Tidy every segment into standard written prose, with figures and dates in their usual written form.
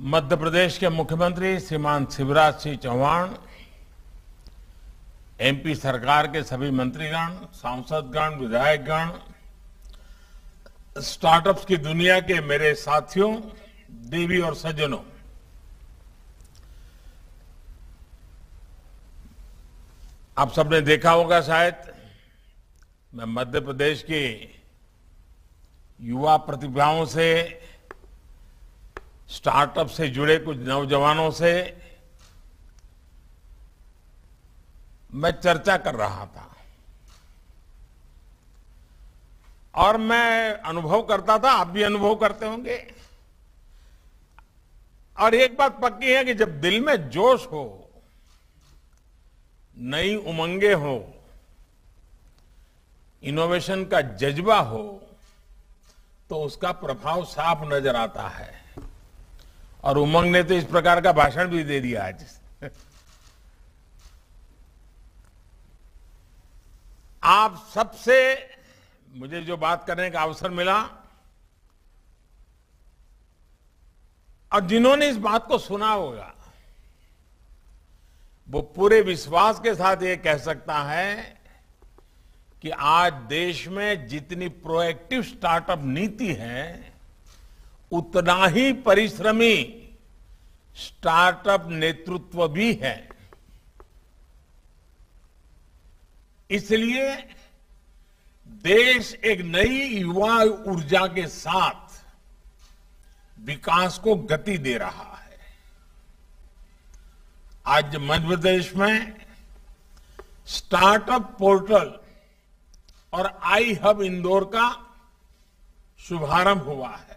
मध्य प्रदेश के मुख्यमंत्री श्रीमान शिवराज सिंह चौहान, एमपी सरकार के सभी मंत्रीगण, सांसदगण, विधायकगण, स्टार्टअप्स की दुनिया के मेरे साथियों, देवी और सज्जनों, आप सबने देखा होगा शायद मैं मध्य प्रदेश की युवा प्रतिभाओं से, स्टार्टअप से जुड़े कुछ नौजवानों से मैं चर्चा कर रहा था और मैं अनुभव करता था, आप भी अनुभव करते होंगे। और एक बात पक्की है कि जब दिल में जोश हो, नई उमंगे हो, इनोवेशन का जज्बा हो, तो उसका प्रभाव साफ नजर आता है। और उमंग ने तो इस प्रकार का भाषण भी दे दिया आज। आप सबसे मुझे जो बात करने का अवसर मिला और जिन्होंने इस बात को सुना होगा, वो पूरे विश्वास के साथ ये कह सकता है कि आज देश में जितनी प्रोएक्टिव स्टार्टअप नीति है, उतना ही परिश्रमी स्टार्टअप नेतृत्व भी है। इसलिए देश एक नई युवा ऊर्जा के साथ विकास को गति दे रहा है। आज मध्य प्रदेश में स्टार्टअप पोर्टल और आई हब इंदौर का शुभारंभ हुआ है।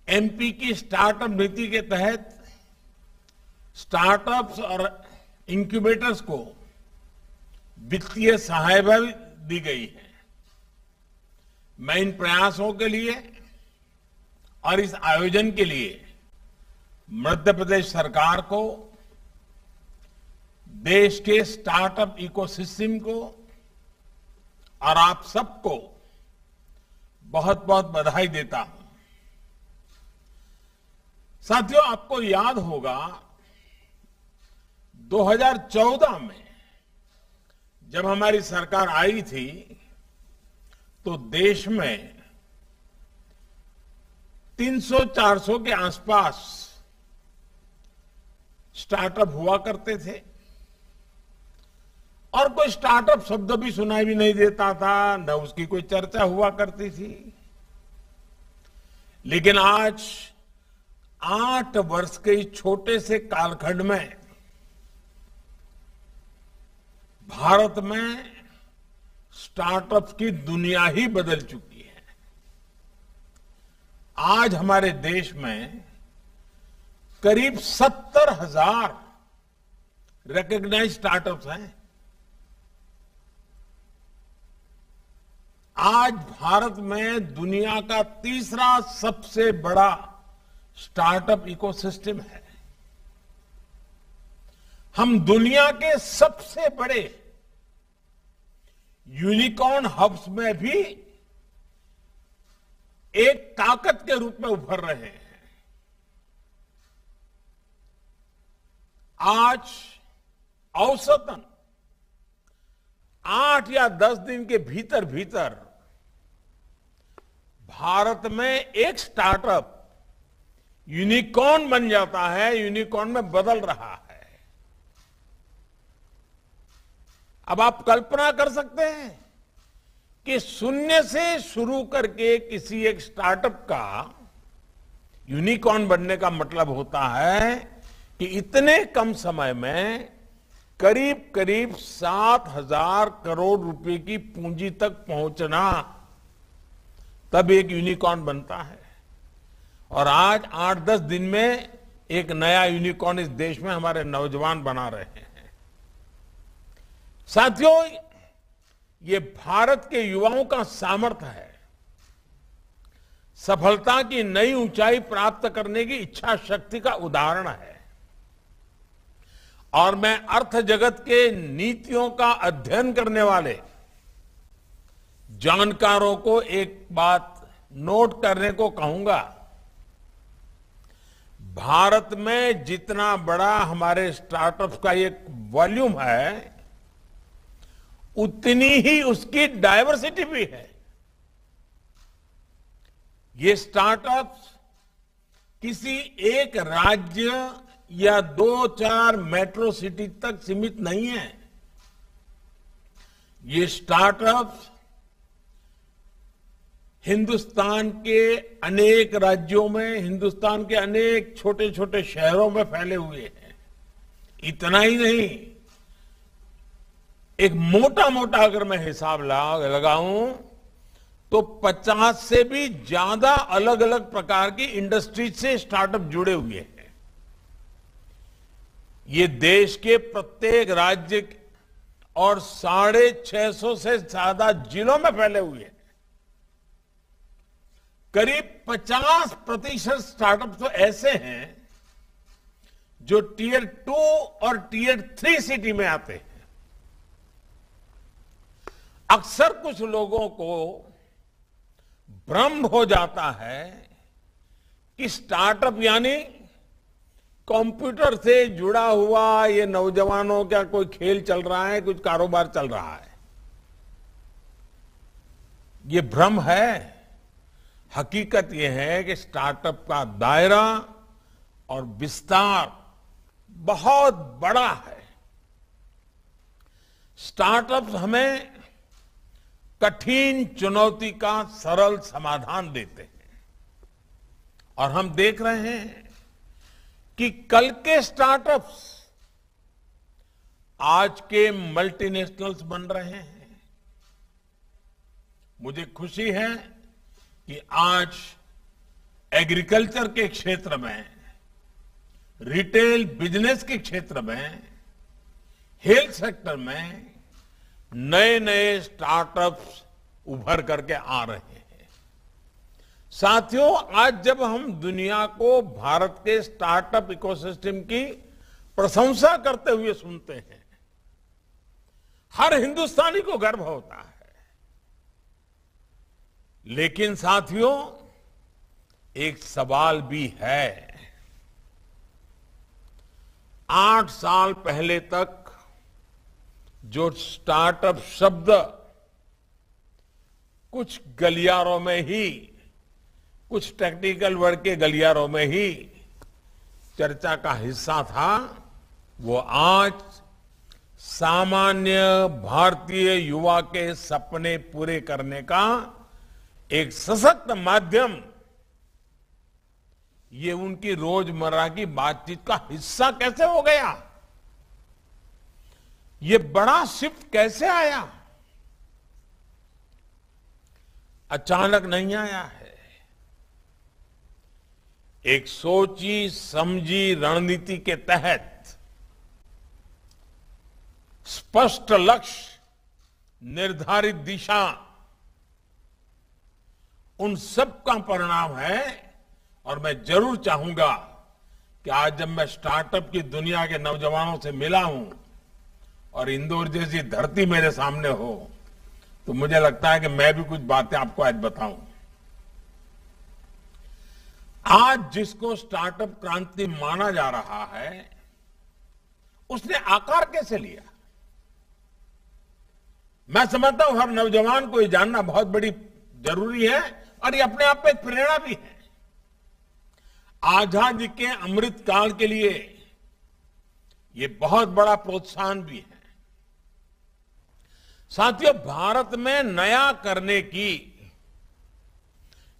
एमपी की स्टार्टअप नीति के तहत स्टार्टअप्स और इंक्यूबेटर्स को वित्तीय सहायता भी दी गई है। मैं इन प्रयासों के लिए और इस आयोजन के लिए मध्य प्रदेश सरकार को, देश के स्टार्टअप इकोसिस्टम को और आप सबको बहुत बहुत बधाई देता हूं। साथियों, आपको याद होगा 2014 में जब हमारी सरकार आई थी तो देश में 300-400 के आसपास स्टार्टअप हुआ करते थे और कोई स्टार्टअप शब्द भी सुनाई भी नहीं देता था, न उसकी कोई चर्चा हुआ करती थी। लेकिन आज 8 वर्ष के इस छोटे से कालखंड में भारत में स्टार्टअप की दुनिया ही बदल चुकी है। आज हमारे देश में करीब 70,000 रिकॉग्नाइज्ड स्टार्टअप्स हैं। आज भारत में दुनिया का तीसरा सबसे बड़ा स्टार्टअप इकोसिस्टम है। हम दुनिया के सबसे बड़े यूनिकॉर्न हब्स में भी एक ताकत के रूप में उभर रहे हैं। आज औसतन 8 या 10 दिन के भीतर भीतर भारत में एक स्टार्टअप यूनिकॉर्न बन जाता है, यूनिकॉर्न में बदल रहा है। अब आप कल्पना कर सकते हैं कि शून्य से शुरू करके किसी एक स्टार्टअप का यूनिकॉर्न बनने का मतलब होता है कि इतने कम समय में करीब करीब 7,000 करोड़ रुपए की पूंजी तक पहुंचना, तब एक यूनिकॉर्न बनता है। और आज 8-10 दिन में एक नया यूनिकॉर्न इस देश में हमारे नौजवान बना रहे हैं। साथियों, ये भारत के युवाओं का सामर्थ्य है, सफलता की नई ऊंचाई प्राप्त करने की इच्छा शक्ति का उदाहरण है। और मैं अर्थ जगत के नीतियों का अध्ययन करने वाले जानकारों को एक बात नोट करने को कहूंगा भारत में जितना बड़ा हमारे स्टार्टअप का एक वॉल्यूम है, उतनी ही उसकी डाइवर्सिटी भी है। ये स्टार्टअप्स किसी एक राज्य या 2-4 मेट्रो सिटी तक सीमित नहीं है। ये स्टार्टअप्स हिंदुस्तान के अनेक राज्यों में, हिंदुस्तान के अनेक छोटे छोटे शहरों में फैले हुए हैं। इतना ही नहीं, एक मोटा मोटा अगर मैं हिसाब लगाऊं तो 50 से भी ज्यादा अलग अलग प्रकार की इंडस्ट्रीज से स्टार्टअप जुड़े हुए हैं। ये देश के प्रत्येक राज्य और 650 से ज्यादा जिलों में फैले हुए हैं। करीब 50% स्टार्टअप तो ऐसे हैं जो टियर 2 और टियर 3 सिटी में आते हैं। अक्सर कुछ लोगों को भ्रम हो जाता है कि स्टार्टअप यानी कंप्यूटर से जुड़ा हुआ ये नौजवानों का कोई खेल चल रहा है, कुछ कारोबार चल रहा है। ये भ्रम है। हकीकत यह है कि स्टार्टअप का दायरा और विस्तार बहुत बड़ा है। स्टार्टअप्स हमें कठिन चुनौती का सरल समाधान देते हैं और हम देख रहे हैं कि कल के स्टार्टअप्स आज के मल्टीनेशनल्स बन रहे हैं। मुझे खुशी है कि आज एग्रीकल्चर के क्षेत्र में, रिटेल बिजनेस के क्षेत्र में, हेल्थ सेक्टर में नए नए स्टार्टअप्स उभर करके आ रहे हैं। साथियों, आज जब हम दुनिया को भारत के स्टार्टअप इकोसिस्टम की प्रशंसा करते हुए सुनते हैं, हर हिंदुस्तानी को गर्व होता है। लेकिन साथियों, एक सवाल भी है। 8 साल पहले तक जो स्टार्टअप शब्द कुछ गलियारों में ही, कुछ टेक्निकल वर्ड के गलियारों में ही चर्चा का हिस्सा था, वो आज सामान्य भारतीय युवा के सपने पूरे करने का एक सशक्त माध्यम, ये उनकी रोजमर्रा की बातचीत का हिस्सा कैसे हो गया? ये बड़ा शिफ्ट कैसे आया? अचानक नहीं आया है। एक सोची समझी रणनीति के तहत स्पष्ट लक्ष्य, निर्धारित दिशा, उन सब का परिणाम है। और मैं जरूर चाहूंगा कि आज जब मैं स्टार्टअप की दुनिया के नौजवानों से मिला हूं और इंदौर जैसी धरती मेरे सामने हो, तो मुझे लगता है कि मैं भी कुछ बातें आपको आज बताऊं। आज जिसको स्टार्टअप क्रांति माना जा रहा है, उसने आकार कैसे लिया? मैं समझता हूं हर नौजवान को ये जानना बहुत बड़ी जरूरी है और ये अपने आप में एक प्रेरणा भी है। आजादी के अमृत काल के लिए ये बहुत बड़ा प्रोत्साहन भी है। साथियों, भारत में नया करने की,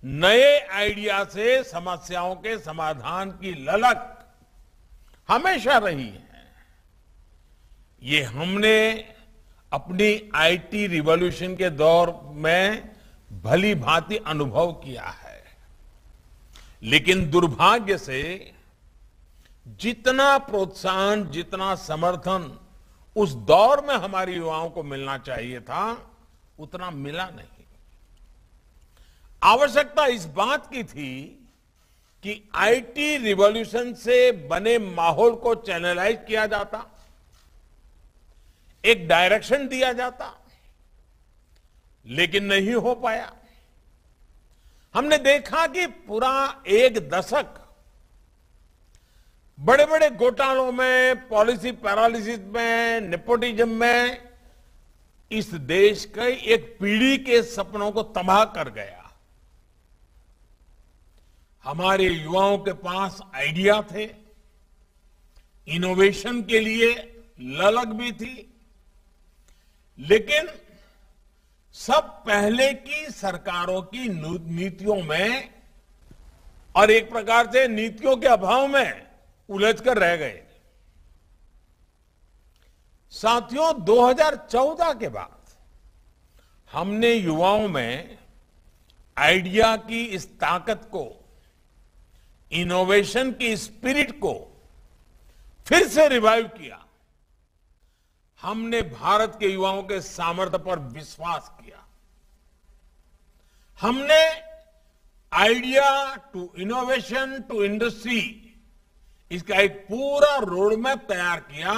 नए आइडिया से समस्याओं के समाधान की ललक हमेशा रही है। ये हमने अपनी आईटी रिवॉल्यूशन के दौर में भली भांति अनुभव किया है। लेकिन दुर्भाग्य से जितना प्रोत्साहन, जितना समर्थन उस दौर में हमारे युवाओं को मिलना चाहिए था, उतना मिला नहीं। आवश्यकता इस बात की थी कि आईटी रिवॉल्यूशन से बने माहौल को चैनलाइज किया जाता, एक डायरेक्शन दिया जाता, लेकिन नहीं हो पाया। हमने देखा कि पूरा एक दशक बड़े बड़े घोटालों में, पॉलिसी पैरालिसिस में, नेपोटिज्म में इस देश के एक पीढ़ी के सपनों को तबाह कर गया। हमारे युवाओं के पास आइडिया थे, इनोवेशन के लिए ललक भी थी, लेकिन सब पहले की सरकारों की नीतियों में और एक प्रकार से नीतियों के अभाव में उलझकर रह गए। साथियों, 2014 के बाद हमने युवाओं में आइडिया की इस ताकत को, इनोवेशन की स्पिरिट को फिर से रिवाइव किया। हमने भारत के युवाओं के सामर्थ्य पर विश्वास किया। हमने idea to innovation to industry, इसका एक पूरा रोड मैप तैयार किया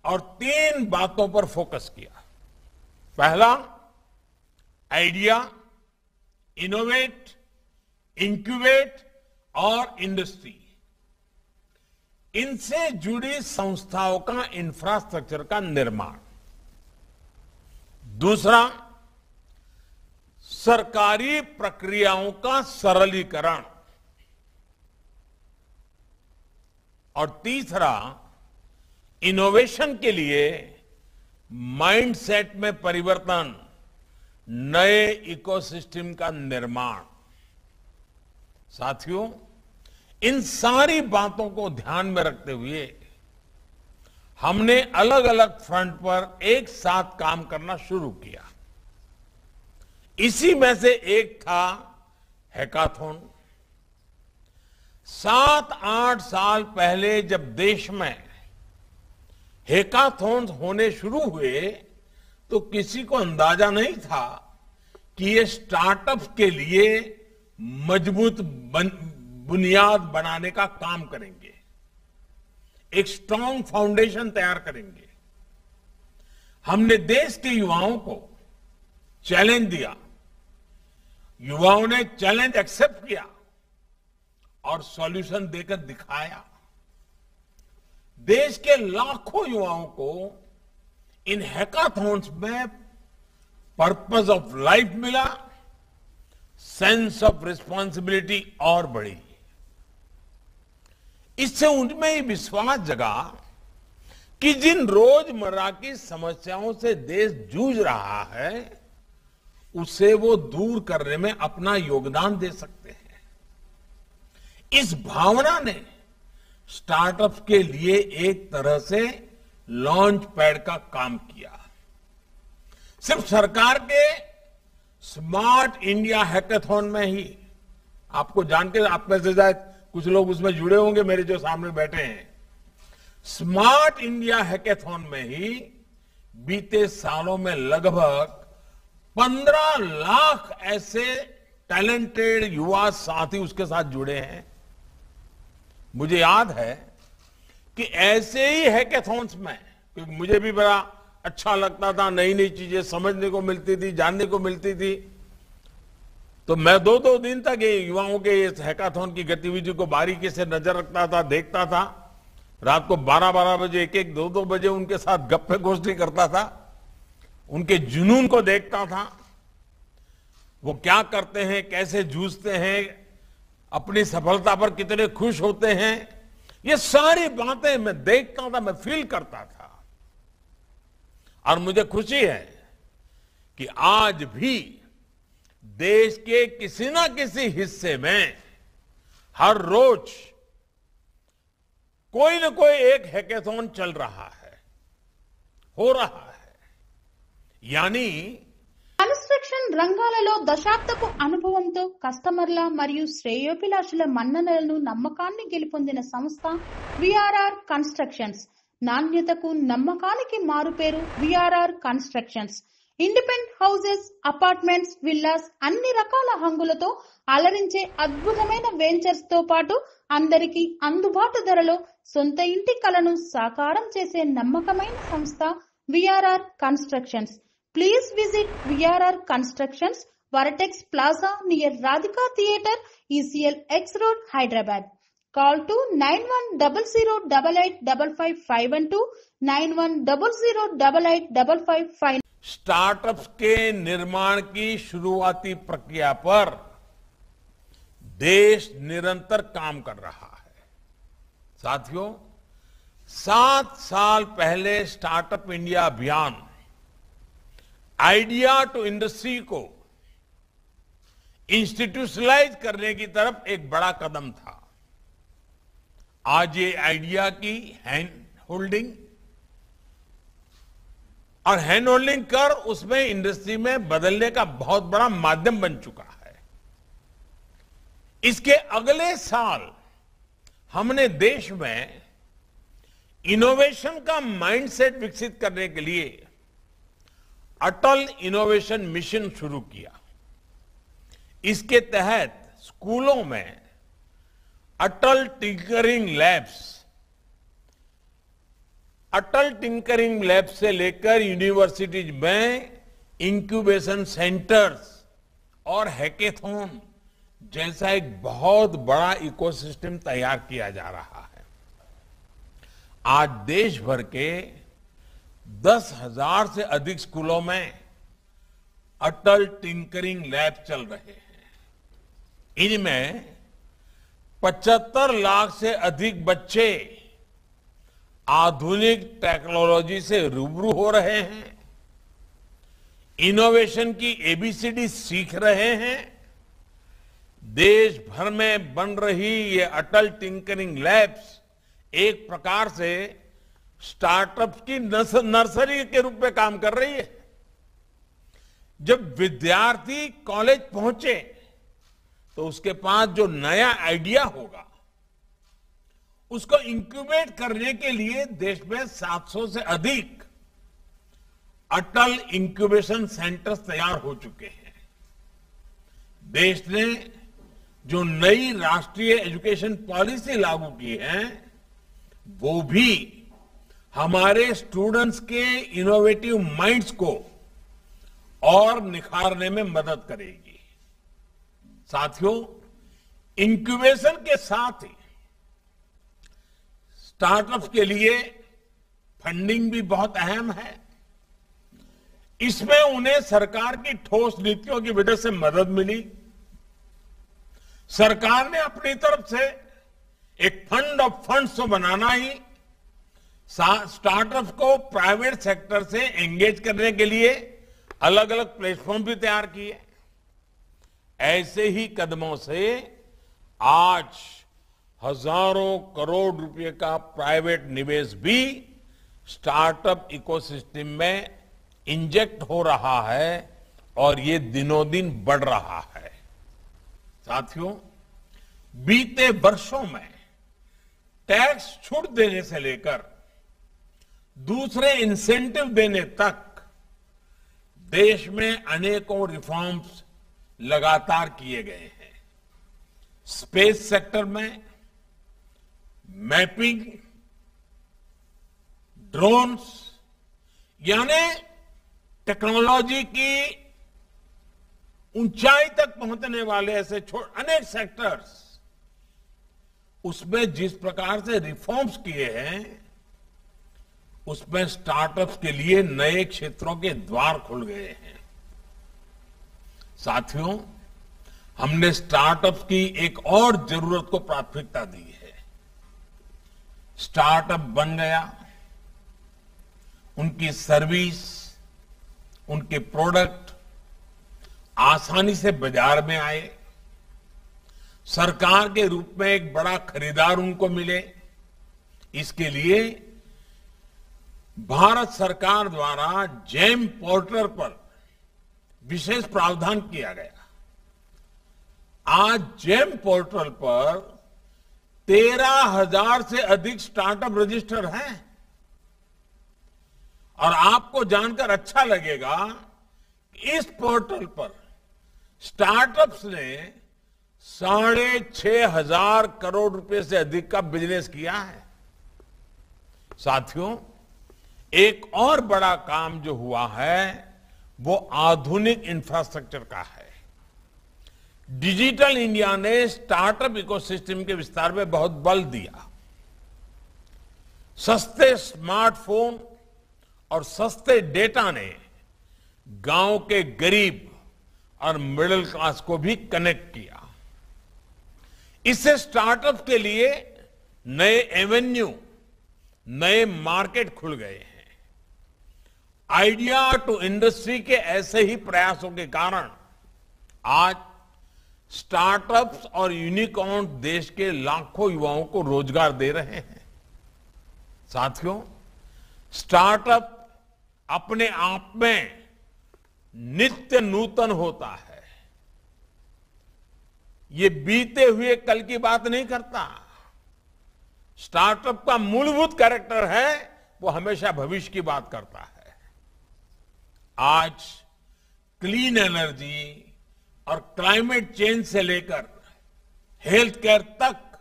और 3 बातों पर फोकस किया। पहला, आइडिया, इनोवेट, इंक्यूबेट और इंडस्ट्री। इनसे जुड़ी संस्थाओं का इंफ्रास्ट्रक्चर का निर्माण। दूसरा, सरकारी प्रक्रियाओं का सरलीकरण। और तीसरा, इनोवेशन के लिए माइंडसेट में परिवर्तन, नए इकोसिस्टम का निर्माण। साथियों, इन सारी बातों को ध्यान में रखते हुए हमने अलग अलग फ्रंट पर एक साथ काम करना शुरू किया। इसी में से एक था हैकाथॉन। 7-8 साल पहले जब देश में हैकाथॉन होने शुरू हुए तो किसी को अंदाजा नहीं था कि ये स्टार्टअप के लिए मजबूत बुनियाद बनाने का काम करेंगे, एक स्ट्रांग फाउंडेशन तैयार करेंगे। हमने देश के युवाओं को चैलेंज दिया, युवाओं ने चैलेंज एक्सेप्ट किया और सॉल्यूशन देकर दिखाया। देश के लाखों युवाओं को इन हैकाथॉन्स में पर्पस ऑफ लाइफ मिला, सेंस ऑफ रिस्पॉन्सिबिलिटी और बढ़ी। इससे उनमें ये विश्वास जगा कि जिन रोजमर्रा की समस्याओं से देश जूझ रहा है उसे वो दूर करने में अपना योगदान दे सकते हैं। इस भावना ने स्टार्टअप के लिए एक तरह से लॉन्च पैड का काम किया। सिर्फ सरकार के स्मार्ट इंडिया हैकाथॉन में ही, आपको जानकर आप में से शायद कुछ लोग उसमें जुड़े होंगे, मेरे जो सामने बैठे हैं, स्मार्ट इंडिया हैकाथॉन में ही बीते सालों में लगभग 15 लाख ऐसे टैलेंटेड युवा साथी उसके साथ जुड़े हैं। मुझे याद है कि ऐसे ही हैकाथॉन्स में, क्योंकि मुझे भी बड़ा अच्छा लगता था, नई नई चीजें समझने को मिलती थी, जानने को मिलती थी, तो मैं 2-2 दिन तक ये युवाओं के इस हैकाथॉन की गतिविधि को बारीकी से नजर रखता था, देखता था। रात को 12-12 बजे, 1-1, 2-2 बजे उनके साथ गप्पे गोष्ठी करता था, उनके जुनून को देखता था, वो क्या करते हैं, कैसे जूझते हैं, अपनी सफलता पर कितने खुश होते हैं। ये सारी बातें मैं देखता था, मैं फील करता था। और मुझे खुशी है कि आज भी देश के किसी ना किसी हिस्से में हर रोज कोई न कोई एक हैकाथॉन चल रहा है, हो रहा है। यानी కన్స్ట్రక్షన్ రంగాలలో దశాబ్దపు అనుభవంతో కస్టమర్ల మరియు శ్రేయోభిలాషుల మన్ననలను నమ్మకాన్ని గెలుపొందిన సంస్థ విఆర్ఆర్ కన్స్ట్రక్షన్స్. నాణ్యతకు నమ్మకానికి మారుపేరు VRR constructions. Independent houses, apartments, villas అన్ని రకాల హంగులతో అలరించే అద్భుతమైన వెంచర్స్ తో పాటు అందరికీ అందుబాటు ధరలో సొంత ఇంటి కలను సాకారం చేసే నమ్మకమైన సంస్థ VRR constructions. Please visit VRR Constructions, Varatex Plaza near Radhika Theatre, ECL X Road, Hyderabad. Call to 9100885551 9100885551। Startups के निर्माण की शुरुआती प्रक्रिया पर देश निरंतर काम कर रहा है। साथियों, 7 साल पहले स्टार्टअप इंडिया अभियान आइडिया टू इंडस्ट्री को इंस्टीट्यूशनलाइज करने की तरफ एक बड़ा कदम था। आज ये आइडिया की हैंड होल्डिंग कर उसमें इंडस्ट्री में बदलने का बहुत बड़ा माध्यम बन चुका है। इसके अगले साल हमने देश में इनोवेशन का माइंडसेट विकसित करने के लिए अटल इनोवेशन मिशन शुरू किया। इसके तहत स्कूलों में अटल टिंकरिंग लैब्स से लेकर यूनिवर्सिटीज में इंक्यूबेशन सेंटर्स और हैकेथॉन जैसा एक बहुत बड़ा इकोसिस्टम तैयार किया जा रहा है। आज देश भर के 10,000 से अधिक स्कूलों में अटल टिंकरिंग लैब चल रहे हैं। इनमें 75 लाख से अधिक बच्चे आधुनिक टेक्नोलॉजी से रूबरू हो रहे हैं, इनोवेशन की एबीसीडी सीख रहे हैं। देश भर में बन रही ये अटल टिंकरिंग लैब्स एक प्रकार से स्टार्टअप्स की नर्सरी के रूप में काम कर रही है। जब विद्यार्थी कॉलेज पहुंचे तो उसके पास जो नया आइडिया होगा उसको इंक्यूबेट करने के लिए देश में 700 से अधिक अटल इंक्यूबेशन सेंटर्स तैयार हो चुके हैं। देश ने जो नई राष्ट्रीय एजुकेशन पॉलिसी लागू की है वो भी हमारे स्टूडेंट्स के इनोवेटिव माइंड्स को और निखारने में मदद करेगी। साथियों, इंक्यूबेशन के साथ ही स्टार्टअप्स के लिए फंडिंग भी बहुत अहम है। इसमें उन्हें सरकार की ठोस नीतियों की वजह से मदद मिली। सरकार ने अपनी तरफ से एक फंड ऑफ फंड्स तो बनाना ही, स्टार्टअप्स को प्राइवेट सेक्टर से एंगेज करने के लिए अलग अलग प्लेटफॉर्म भी तैयार किए। ऐसे ही कदमों से आज हजारों करोड़ रुपए का प्राइवेट निवेश भी स्टार्टअप इकोसिस्टम में इंजेक्ट हो रहा है और ये दिनों दिन बढ़ रहा है। साथियों, बीते वर्षों में टैक्स छूट देने से लेकर दूसरे इंसेंटिव देने तक देश में अनेकों रिफॉर्म्स लगातार किए गए हैं। स्पेस सेक्टर में मैपिंग, ड्रोन्स यानी टेक्नोलॉजी की ऊंचाई तक पहुंचने वाले ऐसे अनेक सेक्टर्स, उसमें जिस प्रकार से रिफॉर्म्स किए हैं उसमें स्टार्टअप्स के लिए नए क्षेत्रों के द्वार खुल गए हैं। साथियों, हमने स्टार्टअप्स की एक और जरूरत को प्राथमिकता दी है। स्टार्टअप बन गया, उनकी सर्विस, उनके प्रोडक्ट आसानी से बाजार में आए, सरकार के रूप में एक बड़ा खरीदार उनको मिले। इसके लिए भारत सरकार द्वारा जेम पोर्टल पर विशेष प्रावधान किया गया। आज जेम पोर्टल पर 13,000 से अधिक स्टार्टअप रजिस्टर हैं और आपको जानकर अच्छा लगेगा कि इस पोर्टल पर स्टार्टअप्स ने 6,500 करोड़ रुपए से अधिक का बिजनेस किया है। साथियों, एक और बड़ा काम जो हुआ है वो आधुनिक इंफ्रास्ट्रक्चर का है। डिजिटल इंडिया ने स्टार्टअप इकोसिस्टम के विस्तार में बहुत बल दिया। सस्ते स्मार्टफोन और सस्ते डेटा ने गांव के गरीब और मिडिल क्लास को भी कनेक्ट किया। इससे स्टार्टअप के लिए नए एवेन्यू, नए मार्केट खुल गए हैं। आइडिया टू इंडस्ट्री के ऐसे ही प्रयासों के कारण आज स्टार्टअप्स और यूनिकॉर्न देश के लाखों युवाओं को रोजगार दे रहे हैं। साथियों, स्टार्टअप अपने आप में नित्य नूतन होता है। ये बीते हुए कल की बात नहीं करता। स्टार्टअप का मूलभूत कैरेक्टर है वो हमेशा भविष्य की बात करता है। आज क्लीन एनर्जी और क्लाइमेट चेंज से लेकर हेल्थ केयर तक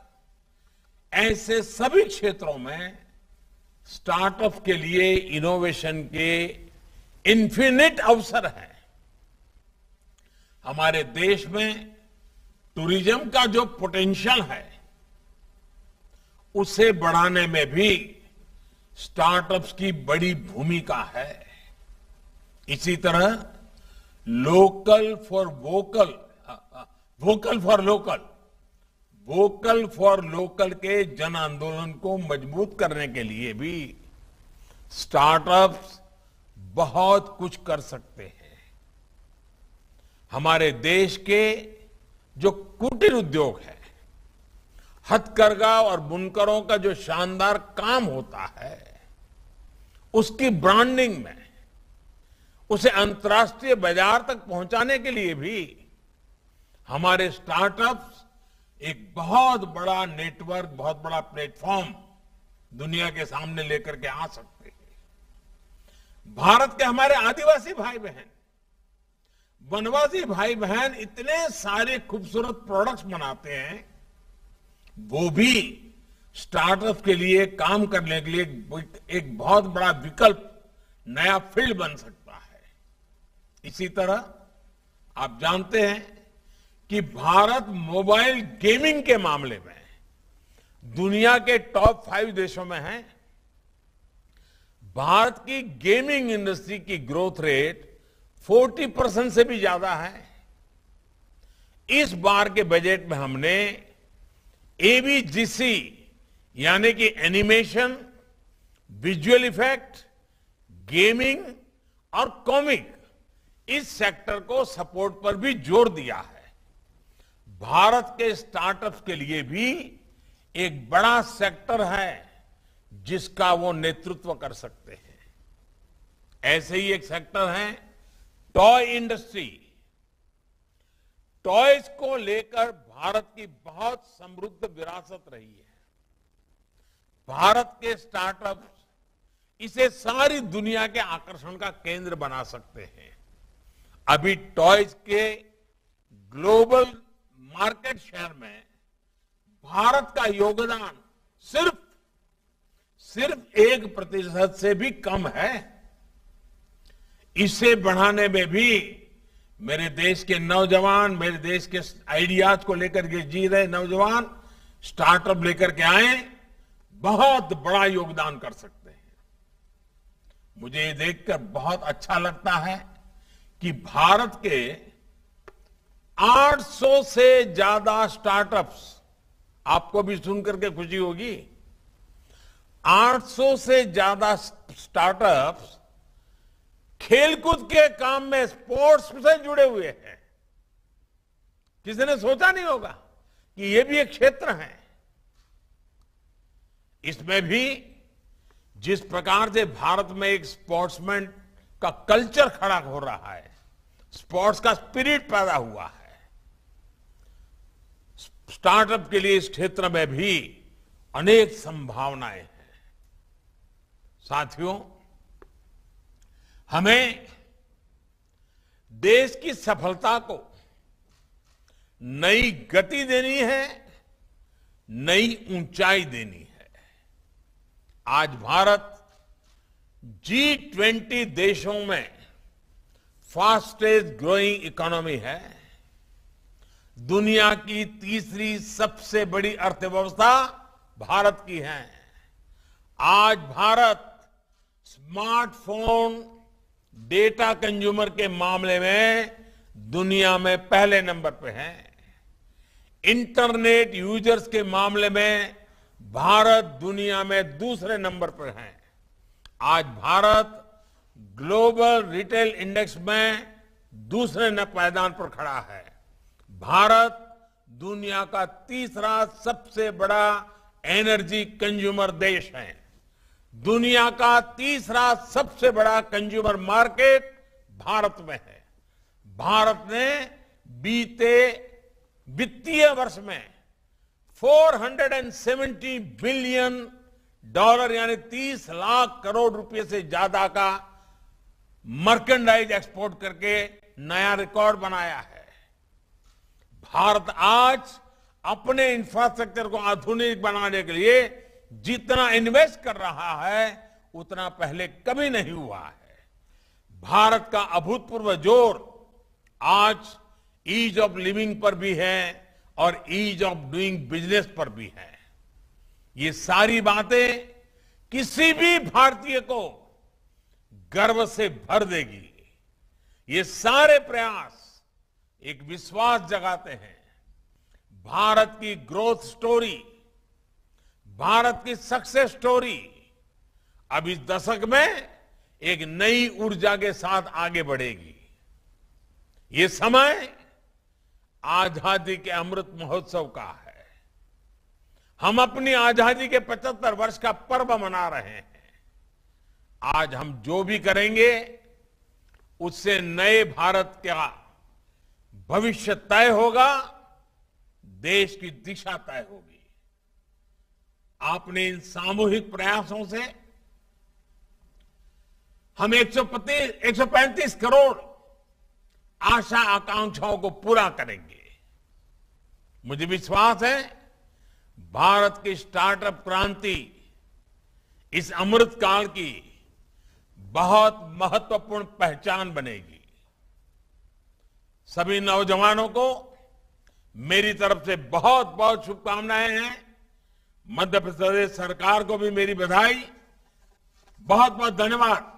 ऐसे सभी क्षेत्रों में स्टार्टअप के लिए इनोवेशन के इन्फिनिट अवसर हैं। हमारे देश में टूरिज्म का जो पोटेंशियल है उसे बढ़ाने में भी स्टार्टअप्स की बड़ी भूमिका है। इसी तरह local for vocal, vocal for local, vocal for local के जन आंदोलन को मजबूत करने के लिए भी स्टार्टअप्स बहुत कुछ कर सकते हैं। हमारे देश के जो कुटीर उद्योग है, हथकरघा और बुनकरों का जो शानदार काम होता है, उसकी ब्रांडिंग में उसे अंतर्राष्ट्रीय बाजार तक पहुंचाने के लिए भी हमारे स्टार्टअप्स एक बहुत बड़ा नेटवर्क, बहुत बड़ा प्लेटफॉर्म दुनिया के सामने लेकर के आ सकते हैं। भारत के हमारे आदिवासी भाई बहन, वनवासी भाई बहन इतने सारे खूबसूरत प्रोडक्ट्स बनाते हैं, वो भी स्टार्टअप के लिए काम करने के लिए एक बहुत बड़ा विकल्प, नया फील्ड बन सकता है। इसी तरह आप जानते हैं कि भारत मोबाइल गेमिंग के मामले में दुनिया के टॉप 5 देशों में है। भारत की गेमिंग इंडस्ट्री की ग्रोथ रेट 40% से भी ज्यादा है। इस बार के बजट में हमने एवीजीसी यानी कि एनिमेशन, विजुअल इफेक्ट, गेमिंग और कॉमिक, इस सेक्टर को सपोर्ट पर भी जोर दिया है। भारत के स्टार्टअप्स के लिए भी एक बड़ा सेक्टर है जिसका वो नेतृत्व कर सकते हैं। ऐसे ही एक सेक्टर है टॉय इंडस्ट्री। टॉयज को लेकर भारत की बहुत समृद्ध विरासत रही है। भारत के स्टार्टअप्स इसे सारी दुनिया के आकर्षण का केंद्र बना सकते हैं। अभी टॉयज के ग्लोबल मार्केट शेयर में भारत का योगदान सिर्फ 1% से भी कम है। इसे बढ़ाने में भी मेरे देश के नौजवान, मेरे देश के आइडियाज को लेकर के जी रहे नौजवान स्टार्टअप लेकर के आए, बहुत बड़ा योगदान कर सकते हैं। मुझे ये देखकर बहुत अच्छा लगता है कि भारत के 800 से ज्यादा स्टार्टअप्स, आपको भी सुनकर के खुशी होगी, 800 से ज्यादा स्टार्टअप्स खेलकूद के काम में, स्पोर्ट्स से जुड़े हुए हैं। किसी ने सोचा नहीं होगा कि ये भी एक क्षेत्र है। इसमें भी जिस प्रकार से भारत में एक स्पोर्ट्समैन का कल्चर खड़ा हो रहा है, स्पोर्ट्स का स्पिरिट पैदा हुआ है, स्टार्टअप के लिए इस क्षेत्र में भी अनेक संभावनाएं हैं। साथियों, हमें देश की सफलता को नई गति देनी है, नई ऊंचाई देनी है। आज भारत G20 देशों में फास्टेस्ट ग्रोइंग इकोनॉमी है। दुनिया की तीसरी सबसे बड़ी अर्थव्यवस्था भारत की है। आज भारत स्मार्टफोन डेटा कंज्यूमर के मामले में दुनिया में पहले नंबर पे है। इंटरनेट यूजर्स के मामले में भारत दुनिया में दूसरे नंबर पर है। आज भारत ग्लोबल रिटेल इंडेक्स में दूसरे पायदान पर खड़ा है। भारत दुनिया का तीसरा सबसे बड़ा एनर्जी कंज्यूमर देश है। दुनिया का तीसरा सबसे बड़ा कंज्यूमर मार्केट भारत में है। भारत ने बीते वित्तीय वर्ष में $470 बिलियन यानी 30 लाख करोड़ रुपए से ज्यादा का मर्केंडाइज एक्सपोर्ट करके नया रिकॉर्ड बनाया है। भारत आज अपने इंफ्रास्ट्रक्चर को आधुनिक बनाने के लिए जितना इन्वेस्ट कर रहा है उतना पहले कभी नहीं हुआ है। भारत का अभूतपूर्व जोर आज ईज ऑफ लिविंग पर भी है और ईज ऑफ डूइंग बिजनेस पर भी है। ये सारी बातें किसी भी भारतीय को गर्व से भर देगी। ये सारे प्रयास एक विश्वास जगाते हैं। भारत की ग्रोथ स्टोरी, भारत की सक्सेस स्टोरी अब इस दशक में एक नई ऊर्जा के साथ आगे बढ़ेगी। ये समय आजादी के अमृत महोत्सव का है। हम अपनी आजादी के 75 वर्ष का पर्व मना रहे हैं। आज हम जो भी करेंगे उससे नए भारत का भविष्य तय होगा, देश की दिशा तय होगी। आपने इन सामूहिक प्रयासों से हम 135 करोड़ आशा आकांक्षाओं को पूरा करेंगे। मुझे विश्वास है भारत की स्टार्टअप क्रांति इस अमृत काल की बहुत महत्वपूर्ण पहचान बनेगी। सभी नौजवानों को मेरी तरफ से बहुत बहुत शुभकामनाएं हैं। मध्य प्रदेश सरकार को भी मेरी बधाई। बहुत बहुत धन्यवाद।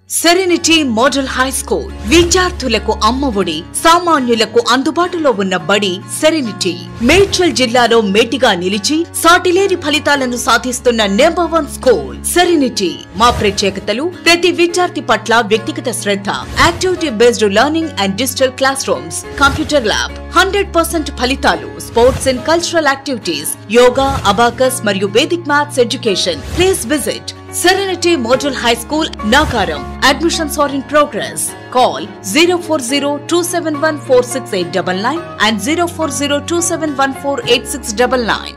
సెరెనిటీ మోడల్ హై స్కూల్ విద్యార్థులకు అమ్మఒడి, సామాన్యులకు అందుబాటులో ఉన్న బడి సెరెనిటీ. మేడ్చల్ జిల్లాలో మేటిగా నిలిచి సాటిలేని ఫలితాలను సాధిస్తున్న నంబర్ 1 స్కూల్ సెరెనిటీ. మా ప్రత్యేకతలు ప్రతి విద్యార్థి పట్ల వ్యక్తిగత శ్రద్ధ, activity based learning and digital classrooms, computer lab, 100% ఫలితాలు, sports and cultural activities, yoga, abacus మరియు Vedic maths education. Please visit Serenity Model High School, Nagaram. Admissions are in progress. Call 040-271-46899 and 040-271-48699.